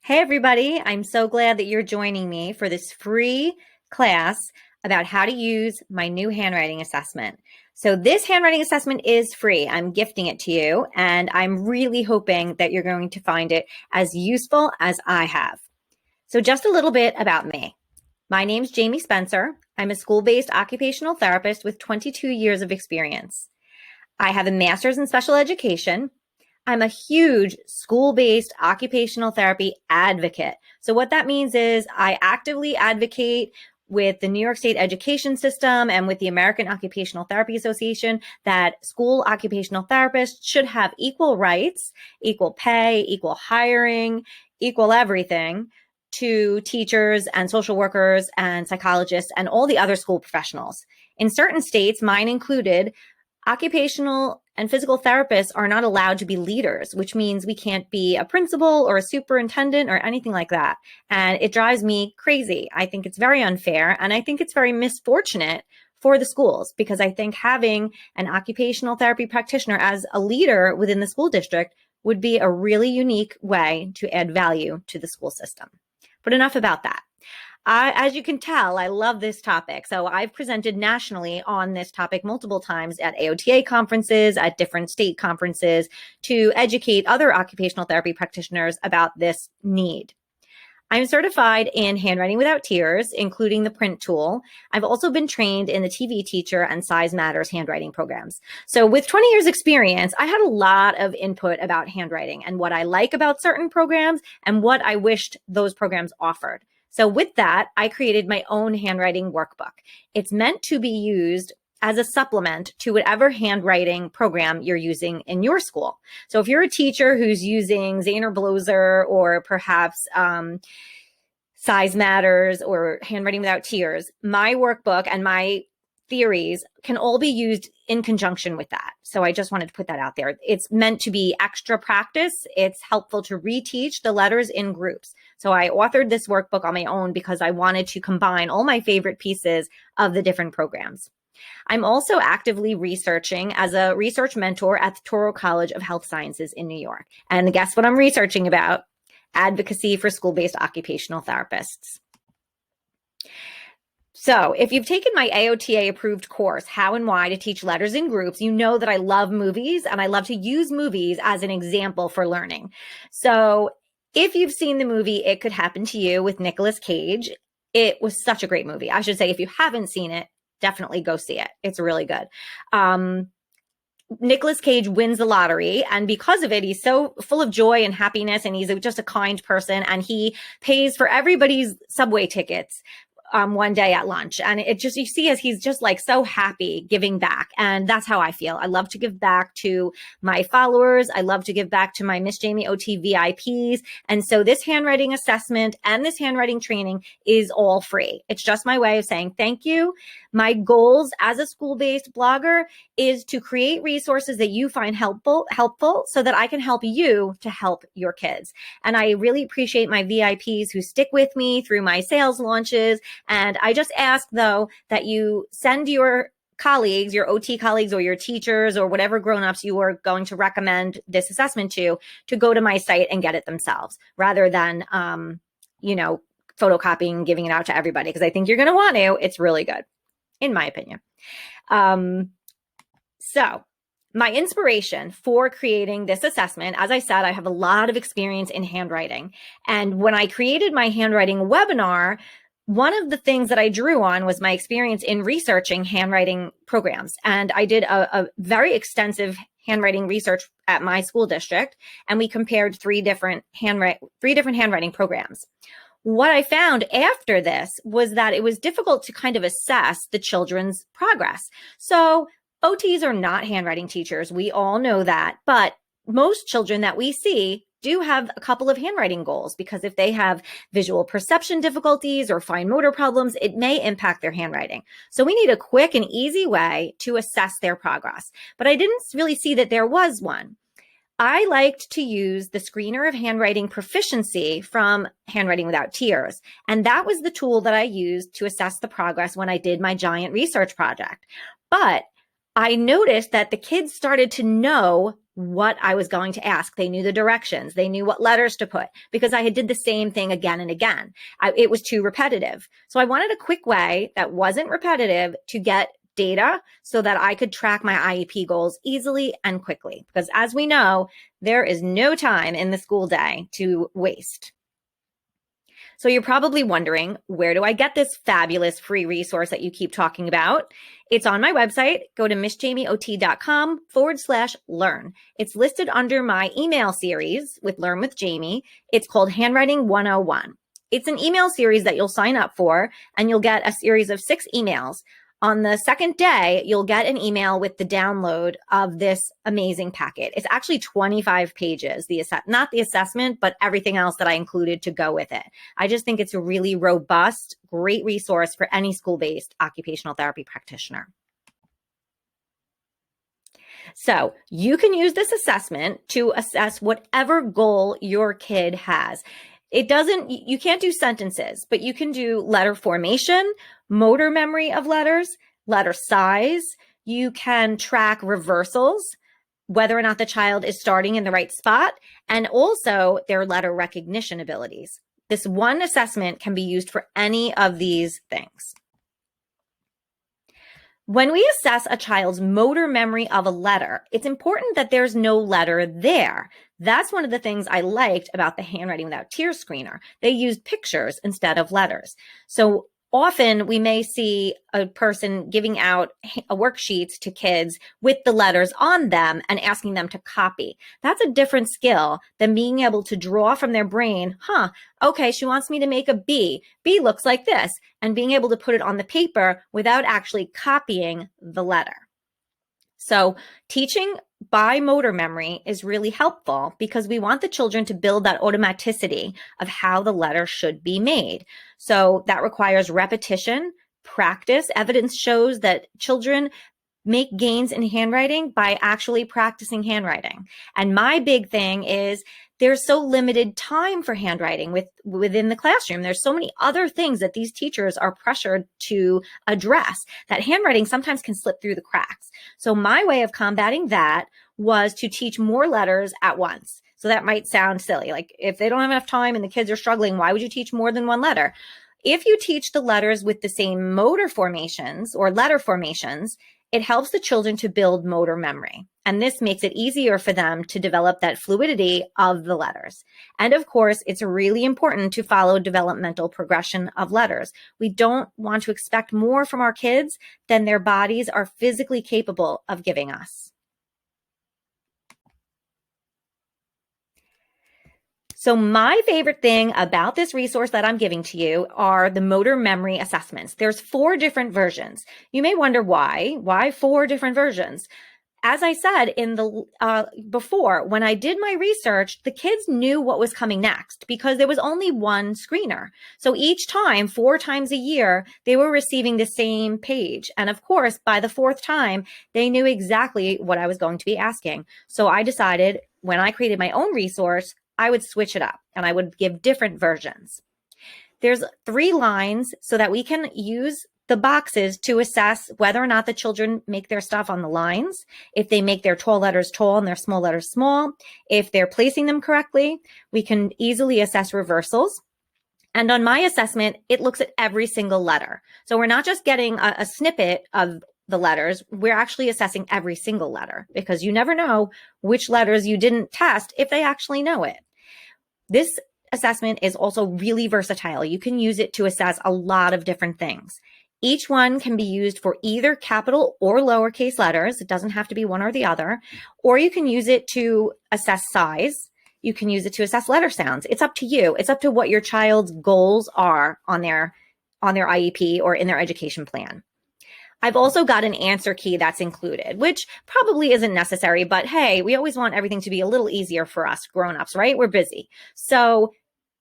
Hey, everybody. I'm so glad that you're joining me for this free class about how to use my new handwriting assessment. So this handwriting assessment is free. I'm gifting it to you, and I'm really hoping that you're going to find it as useful as I have. So just a little bit about me. My name's Jaime Spencer. I'm a school-based occupational therapist with 22 years of experience. I have a master's in special education. I'm a huge school-based occupational therapy advocate. So what that means is I actively advocate with the New York State education system and with the American Occupational Therapy Association that school occupational therapists should have equal rights, equal pay, equal hiring, equal everything to teachers and social workers and psychologists and all the other school professionals. In certain states, mine included, occupational and physical therapists are not allowed to be leaders, which means we can't be a principal or a superintendent or anything like that. And it drives me crazy. I think it's very unfair. And I think it's very misfortunate for the schools, because I think having an occupational therapy practitioner as a leader within the school district would be a really unique way to add value to the school system. But enough about that. As you can tell, I love this topic. So I've presented nationally on this topic multiple times at AOTA conferences, at different state conferences, to educate other occupational therapy practitioners about this need. I'm certified in Handwriting Without Tears, including the print tool. I've also been trained in the TV Teacher and Size Matters handwriting programs. So with 20 years experience, I had a lot of input about handwriting and what I like about certain programs and what I wished those programs offered. So with that, I created my own handwriting workbook. It's meant to be used as a supplement to whatever handwriting program you're using in your school. So if you're a teacher who's using Zane Blozer or perhaps Size Matters or Handwriting Without Tears, my workbook and my theories can all be used in conjunction with that. So I just wanted to put that out there. It's meant to be extra practice. It's helpful to reteach the letters in groups. So I authored this workbook on my own because I wanted to combine all my favorite pieces of the different programs. I'm also actively researching as a research mentor at the Touro College of Health Sciences in New York. And guess what I'm researching about? Advocacy for school-based occupational therapists. So if you've taken my AOTA approved course, How and Why to Teach Letters in Groups, you know that I love movies and I love to use movies as an example for learning. So if you've seen the movie It Could Happen to You with Nicolas Cage, it was such a great movie. I should say, if you haven't seen it, definitely go see it. It's really good. Nicolas Cage wins the lottery, and because of it, he's so full of joy and happiness, and he's just a kind person, and he pays for everybody's subway tickets one day at lunch. And it just, you see, as he's just like so happy giving back. And that's how I feel. I love to give back to my followers. I love to give back to my Miss Jaime OT VIPs. And so this handwriting assessment and this handwriting training is all free. It's just my way of saying thank you. My goals as a school-based blogger is to create resources that you find helpful so that I can help you to help your kids. And I really appreciate my VIPs who stick with me through my sales launches. And I just ask, though, that you send your colleagues, your OT colleagues or your teachers or whatever grownups you are going to recommend this assessment to go to my site and get it themselves rather than, photocopying and giving it out to everybody, because I think you're going to want to. It's really good, in my opinion. So my inspiration for creating this assessment, as I said, I have a lot of experience in handwriting. And when I created my handwriting webinar, one of the things that I drew on was my experience in researching handwriting programs. And I did a very extensive handwriting research at my school district, and we compared three different handwriting programs. What I found after this was that it was difficult to kind of assess the children's progress. So OTs are not handwriting teachers. We all know that. But most children that we see do have a couple of handwriting goals, because if they have visual perception difficulties or fine motor problems, it may impact their handwriting. So we need a quick and easy way to assess their progress. But I didn't really see that there was one. I liked to use the screener of handwriting proficiency from Handwriting Without Tears. And that was the tool that I used to assess the progress when I did my giant research project. But I noticed that the kids started to know what I was going to ask. They knew the directions. They knew what letters to put because I had did the same thing again and again. It was too repetitive. So I wanted a quick way that wasn't repetitive to get data so that I could track my IEP goals easily and quickly. Because as we know, there is no time in the school day to waste. So you're probably wondering, where do I get this fabulous free resource that you keep talking about? It's on my website. Go to missjamieot.com/learn. It's listed under my email series with Learn with Jamie. It's called Handwriting 101. It's an email series that you'll sign up for, and you'll get a series of 6 emails. On the second day, you'll get an email with the download of this amazing packet. It's actually 25 pages, not the assessment, but everything else that I included to go with it. I just think it's a really robust, great resource for any school-based occupational therapy practitioner. So you can use this assessment to assess whatever goal your kid has. You can't do sentences, but you can do letter formation, motor memory of letters, letter size. You can track reversals, whether or not the child is starting in the right spot, and also their letter recognition abilities. This one assessment can be used for any of these things. When we assess a child's motor memory of a letter, it's important that there's no letter there. That's one of the things I liked about the Handwriting Without Tears screener. They used pictures instead of letters. So often we may see a person giving out worksheets to kids with the letters on them and asking them to copy. That's a different skill than being able to draw from their brain, okay, she wants me to make a B. B looks like this, and being able to put it on the paper without actually copying the letter. So teaching by motor memory is really helpful because we want the children to build that automaticity of how the letter should be made. So that requires repetition, practice. Evidence shows that children make gains in handwriting by actually practicing handwriting. And my big thing is there's so limited time for handwriting within the classroom. There's so many other things that these teachers are pressured to address that handwriting sometimes can slip through the cracks. So my way of combating that was to teach more letters at once. So that might sound silly. Like if they don't have enough time and the kids are struggling, why would you teach more than one letter? If you teach the letters with the same motor formations or letter formations, it helps the children to build motor memory. And this makes it easier for them to develop that fluidity of the letters. And of course, it's really important to follow developmental progression of letters. We don't want to expect more from our kids than their bodies are physically capable of giving us. So my favorite thing about this resource that I'm giving to you are the motor memory assessments. There's 4 different versions. You may wonder why. Why 4 different versions? As I said in the before, when I did my research, the kids knew what was coming next because there was only one screener. So each time, 4 times a year, they were receiving the same page. And of course, by the 4th time, they knew exactly what I was going to be asking. So I decided when I created my own resource, I would switch it up and I would give different versions. There's 3 lines so that we can use the boxes to assess whether or not the children make their stuff on the lines, if they make their tall letters tall and their small letters small, if they're placing them correctly. We can easily assess reversals. And on my assessment, it looks at every single letter. So we're not just getting a snippet of the letters, we're actually assessing every single letter because you never know which letters you didn't test if they actually know it. This assessment is also really versatile. You can use it to assess a lot of different things. Each one can be used for either capital or lowercase letters. It doesn't have to be one or the other. Or you can use it to assess size. You can use it to assess letter sounds. It's up to you. It's up to what your child's goals are on their IEP or in their education plan. I've also got an answer key that's included, which probably isn't necessary, but hey, we always want everything to be a little easier for us grown-ups, right? We're busy. So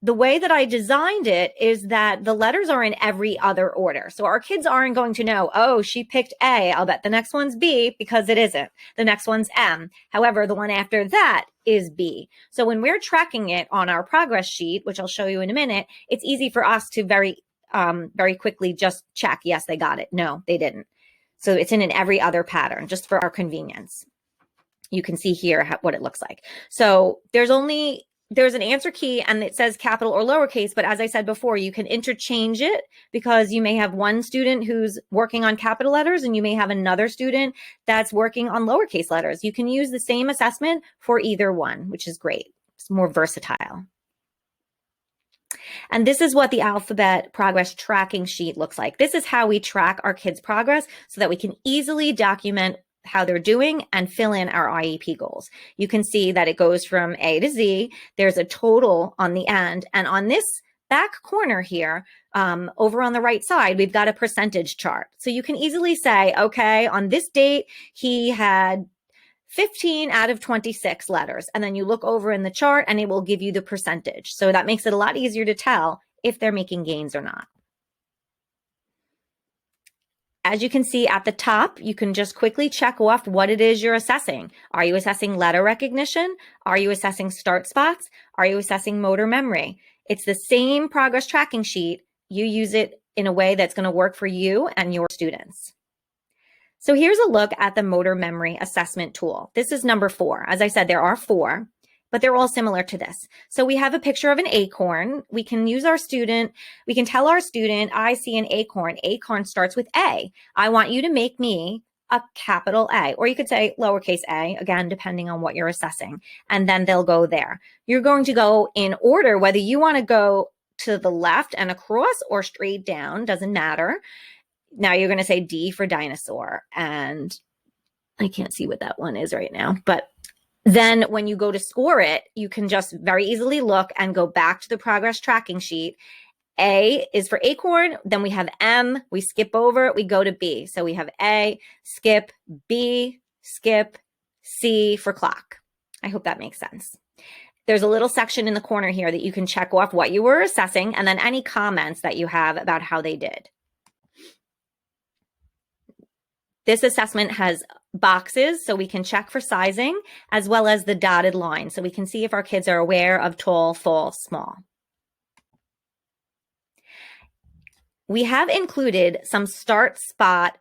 the way that I designed it is that the letters are in every other order. So our kids aren't going to know, oh, she picked A, I'll bet the next one's B, because it isn't. The next one's M. However, the one after that is B. So when we're tracking it on our progress sheet, which I'll show you in a minute, it's easy for us to very quickly just check, yes, they got it. No, they didn't. So it's in an every other pattern, just for our convenience. You can see here what it looks like. So there's an answer key and it says capital or lowercase, but as I said before, you can interchange it because you may have one student who's working on capital letters and you may have another student that's working on lowercase letters. You can use the same assessment for either one, which is great. It's more versatile. And this is what the alphabet progress tracking sheet looks like. This is how we track our kids' progress so that we can easily document how they're doing and fill in our IEP goals. You can see that it goes from A to Z. There's a total on the end. And on this back corner here, over on the right side, we've got a percentage chart. So you can easily say, okay, on this date, he had 15 out of 26 letters. And then you look over in the chart and it will give you the percentage. So that makes it a lot easier to tell if they're making gains or not. As you can see at the top, you can just quickly check off what it is you're assessing. Are you assessing letter recognition? Are you assessing start spots? Are you assessing motor memory? It's the same progress tracking sheet. You use it in a way that's going to work for you and your students. So here's a look at the motor memory assessment tool. This is number 4. As I said, there are 4, but they're all similar to this. So we have a picture of an acorn. We can tell our student, I see an acorn. Acorn starts with A. I want you to make me a capital A, or you could say lowercase a, again, depending on what you're assessing, and then they'll go there. You're going to go in order, whether you want to go to the left and across or straight down, doesn't matter. Now you're going to say D for dinosaur, and I can't see what that one is right now, but then when you go to score it, you can just very easily look and go back to the progress tracking sheet. A is for acorn, then we have M, we skip over it, we go to B. So we have A, skip, B, skip, C for clock. I hope that makes sense. There's a little section in the corner here that you can check off what you were assessing and then any comments that you have about how they did. This assessment has boxes so we can check for sizing, as well as the dotted line so we can see if our kids are aware of tall, full, small. We have included some start spot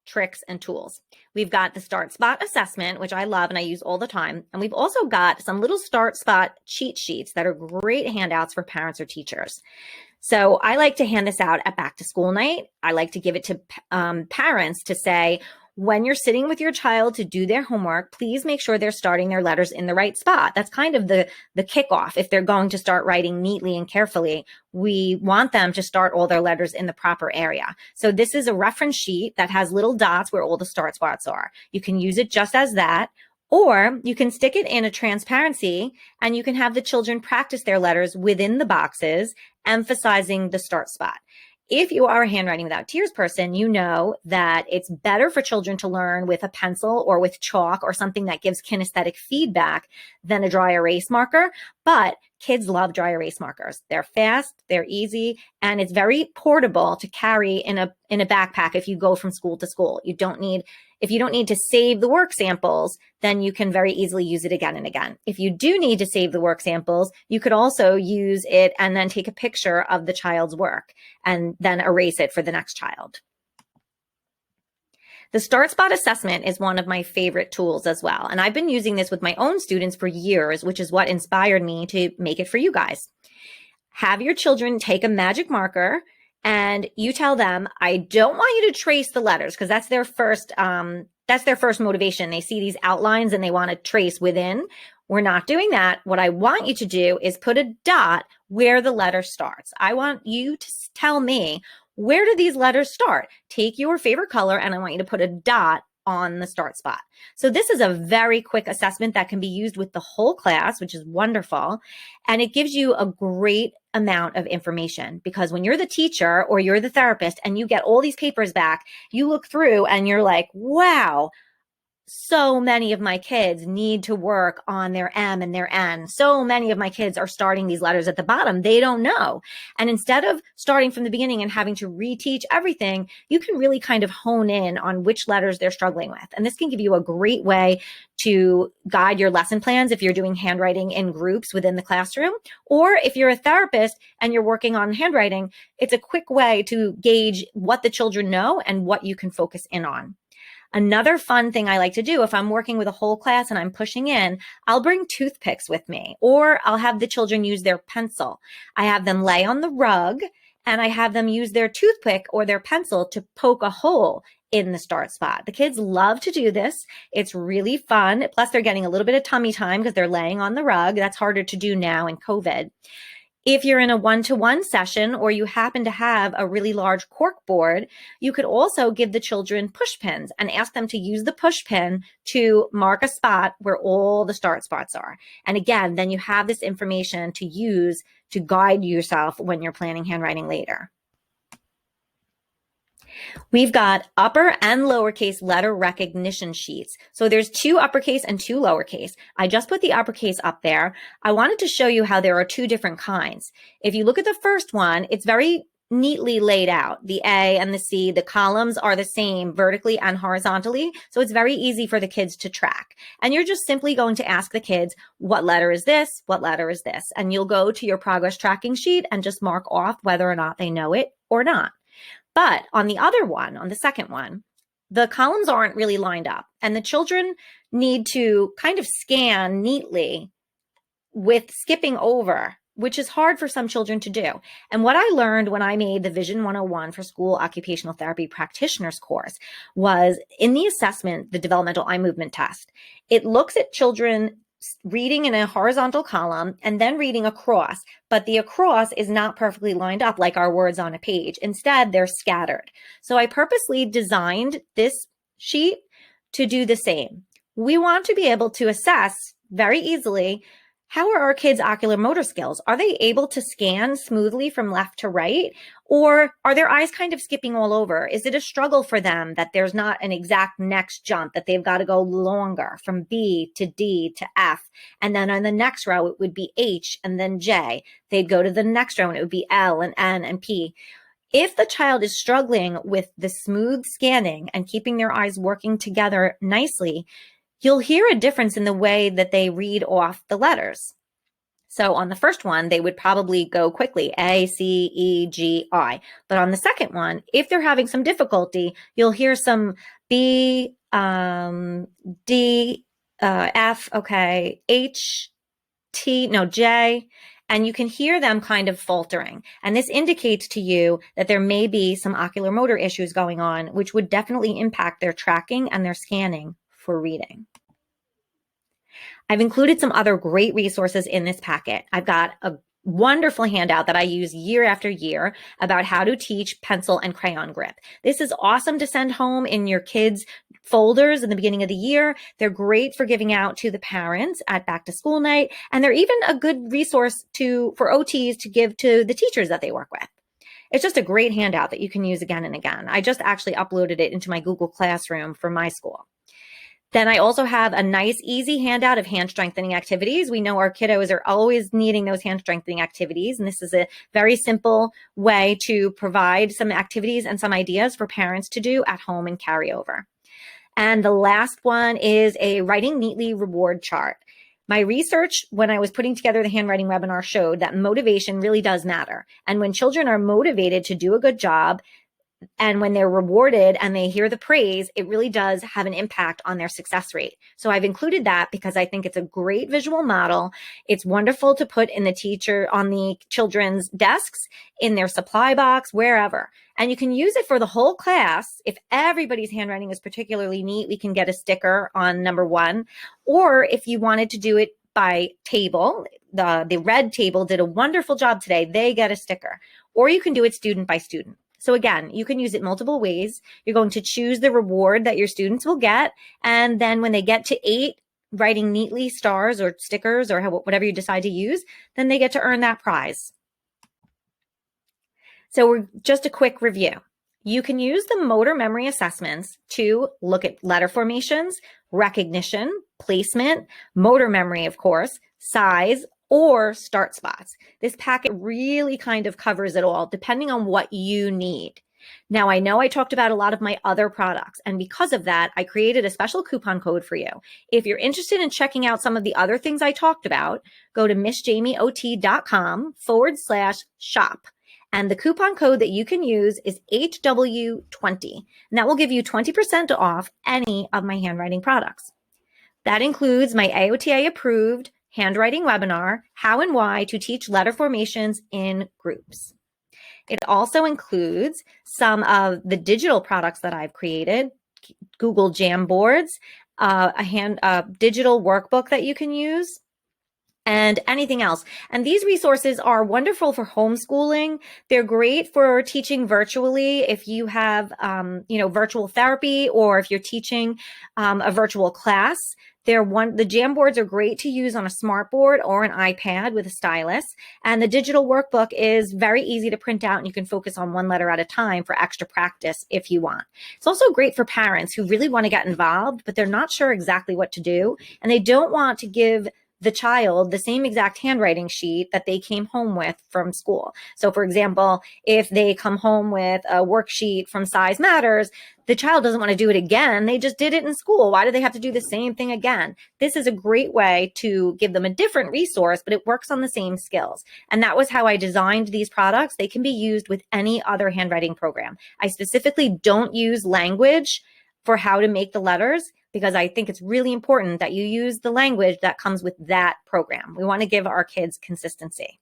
tricks and tools. We've got the start spot assessment, which I love and I use all the time. And we've also got some little start spot cheat sheets that are great handouts for parents or teachers. So I like to hand this out at back to school night. I like to give it to parents to say, when you're sitting with your child to do their homework, please make sure they're starting their letters in the right spot. That's kind of the kickoff. If they're going to start writing neatly and carefully, we want them to start all their letters in the proper area. So this is a reference sheet that has little dots where all the start spots are. You can use it just as that, or you can stick it in a transparency and you can have the children practice their letters within the boxes, emphasizing the start spot. If you are a Handwriting Without Tears person, you know that it's better for children to learn with a pencil or with chalk or something that gives kinesthetic feedback than a dry erase marker. But kids love dry erase markers. They're fast, they're easy, and it's very portable to carry in a backpack if you go from school to school. If you don't need to save the work samples, then you can very easily use it again and again. If you do need to save the work samples, you could also use it and then take a picture of the child's work and then erase it for the next child. The Start Spot assessment is one of my favorite tools as well. And I've been using this with my own students for years, which is what inspired me to make it for you guys. Have your children take a magic marker and you tell them, I don't want you to trace the letters, because that's their first motivation. They see these outlines and they want to trace within. We're not doing that. What I want you to do is put a dot where the letter starts. I want you to tell me, where do these letters start? Take your favorite color and I want you to put a dot on the start spot. So this is a very quick assessment that can be used with the whole class, which is wonderful. And it gives you a great amount of information, because when you're the teacher or you're the therapist and you get all these papers back, you look through and you're like, wow, so many of my kids need to work on their M and their N. So many of my kids are starting these letters at the bottom. They don't know. And instead of starting from the beginning and having to reteach everything, you can really kind of hone in on which letters they're struggling with. And this can give you a great way to guide your lesson plans if you're doing handwriting in groups within the classroom, or if you're a therapist and you're working on handwriting, it's a quick way to gauge what the children know and what you can focus in on. Another fun thing I like to do, if I'm working with a whole class and I'm pushing in, I'll bring toothpicks with me, or I'll have the children use their pencil. I have them lay on the rug and I have them use their toothpick or their pencil to poke a hole in the start spot. The kids love to do this. It's really fun. Plus they're getting a little bit of tummy time because they're laying on the rug. That's harder to do now in COVID. If you're in a one-to-one session or you happen to have a really large cork board, you could also give the children push pins and ask them to use the push pin to mark a spot where all the start spots are. And again, then you have this information to use to guide yourself when you're planning handwriting later. We've got upper and lowercase letter recognition sheets. So there's 2 uppercase and 2 lowercase. I just put the uppercase up there. I wanted to show you how there are 2 different kinds. If you look at the first one, it's very neatly laid out. The A and the C, the columns are the same vertically and horizontally. So it's very easy for the kids to track. And you're just simply going to ask the kids, what letter is this? What letter is this? And you'll go to your progress tracking sheet and just mark off whether or not they know it or not. But on the other one, on the second one, the columns aren't really lined up and the children need to kind of scan neatly with skipping over, which is hard for some children to do. And what I learned when I made the Vision 101 for School Occupational Therapy Practitioners course was in the assessment, the developmental eye movement test, it looks at children reading in a horizontal column and then reading across, but the across is not perfectly lined up like our words on a page. Instead, they're scattered. So I purposely designed this sheet to do the same. We want to be able to assess very easily, how are our kids' ocular motor skills? Are they able to scan smoothly from left to right? Or are their eyes kind of skipping all over? Is it a struggle for them that there's not an exact next jump, that they've got to go longer from B to D to F? And then on the next row, it would be H and then J. They'd go to the next row and it would be L and N and P. If the child is struggling with the smooth scanning and keeping their eyes working together nicely, you'll hear a difference in the way that they read off the letters. So on the first one, they would probably go quickly, A, C, E, G, I. But on the second one, if they're having some difficulty, you'll hear some B, D, F, okay, H, T, no, J, and you can hear them kind of faltering. And this indicates to you that there may be some ocular motor issues going on, which would definitely impact their tracking and their scanning for reading. I've included some other great resources in this packet. I've got a wonderful handout that I use year after year about how to teach pencil and crayon grip. This is awesome to send home in your kids' folders in the beginning of the year. They're great for giving out to the parents at back to school night. And they're even a good resource for OTs to give to the teachers that they work with. It's just a great handout that you can use again and again. I just actually uploaded it into my Google Classroom for my school. Then I also have a nice, easy handout of hand strengthening activities. We know our kiddos are always needing those hand strengthening activities. And this is a very simple way to provide some activities and some ideas for parents to do at home and carry over. And the last one is a writing neatly reward chart. My research when I was putting together the handwriting webinar showed that motivation really does matter. And when children are motivated to do a good job, and when they're rewarded and they hear the praise, it really does have an impact on their success rate. So I've included that because I think it's a great visual model. It's wonderful to put on the children's desks, in their supply box, wherever. And you can use it for the whole class. If everybody's handwriting is particularly neat, we can get a sticker on number 1. Or if you wanted to do it by table, the red table did a wonderful job today. They get a sticker. Or you can do it student by student. So again, you can use it multiple ways. You're going to choose the reward that your students will get. And then when they get to 8, writing neatly stars or stickers or whatever you decide to use, then they get to earn that prize. So just a quick review. You can use the motor memory assessments to look at letter formations, recognition, placement, motor memory, of course, size, or start spots. This packet really kind of covers it all, depending on what you need. Now, I know I talked about a lot of my other products, and because of that, I created a special coupon code for you. If you're interested in checking out some of the other things I talked about, go to missjamieot.com/shop. And the coupon code that you can use is HW20. And that will give you 20% off any of my handwriting products. That includes my AOTA approved handwriting webinar, How and Why to Teach Letter Formations in Groups. It also includes some of the digital products that I've created, Google Jamboards, a digital workbook that you can use, and anything else. And these resources are wonderful for homeschooling. They're great for teaching virtually if you have, virtual therapy, or if you're teaching a virtual class. The Jamboards are great to use on a smartboard or an iPad with a stylus. And the digital workbook is very easy to print out, and you can focus on one letter at a time for extra practice if you want. It's also great for parents who really want to get involved, but they're not sure exactly what to do, and they don't want to give the child the same exact handwriting sheet that they came home with from school. So for example, if they come home with a worksheet from Size Matters, the child doesn't want to do it again. They just did it in school. Why do they have to do the same thing again? This is a great way to give them a different resource, but it works on the same skills. And that was how I designed these products. They can be used with any other handwriting program. I specifically don't use language for how to make the letters, because I think it's really important that you use the language that comes with that program. We want to give our kids consistency.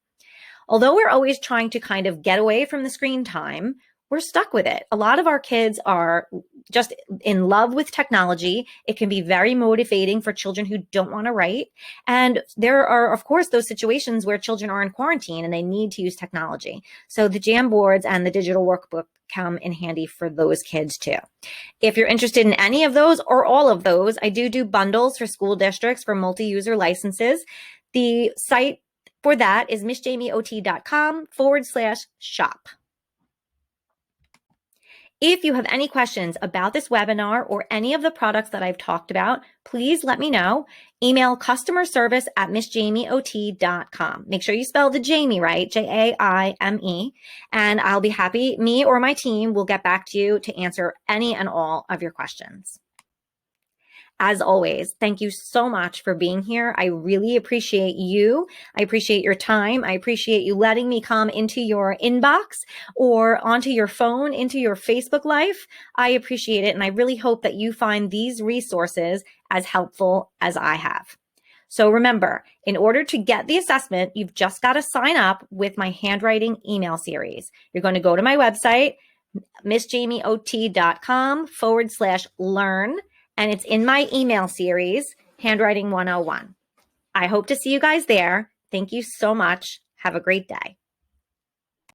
Although we're always trying to kind of get away from the screen time, we're stuck with it. A lot of our kids are just in love with technology. It can be very motivating for children who don't want to write. And there are, of course, those situations where children are in quarantine and they need to use technology. So the Jamboards and the digital workbook come in handy for those kids too. If you're interested in any of those or all of those, I do bundles for school districts for multi-user licenses. The site for that is missjamieot.com/shop. If you have any questions about this webinar or any of the products that I've talked about, please let me know. Email customerservice@missjamieot.com. Make sure you spell the Jaime right, Jaime, and I'll be happy, me or my team will get back to you to answer any and all of your questions. As always, thank you so much for being here. I really appreciate you. I appreciate your time. I appreciate you letting me come into your inbox or onto your phone, into your Facebook life. I appreciate it. And I really hope that you find these resources as helpful as I have. So remember, in order to get the assessment, you've just got to sign up with my handwriting email series. You're going to go to my website, missjamieot.com/learn. And it's in my email series, Handwriting 101. I hope to see you guys there. Thank you so much. Have a great day.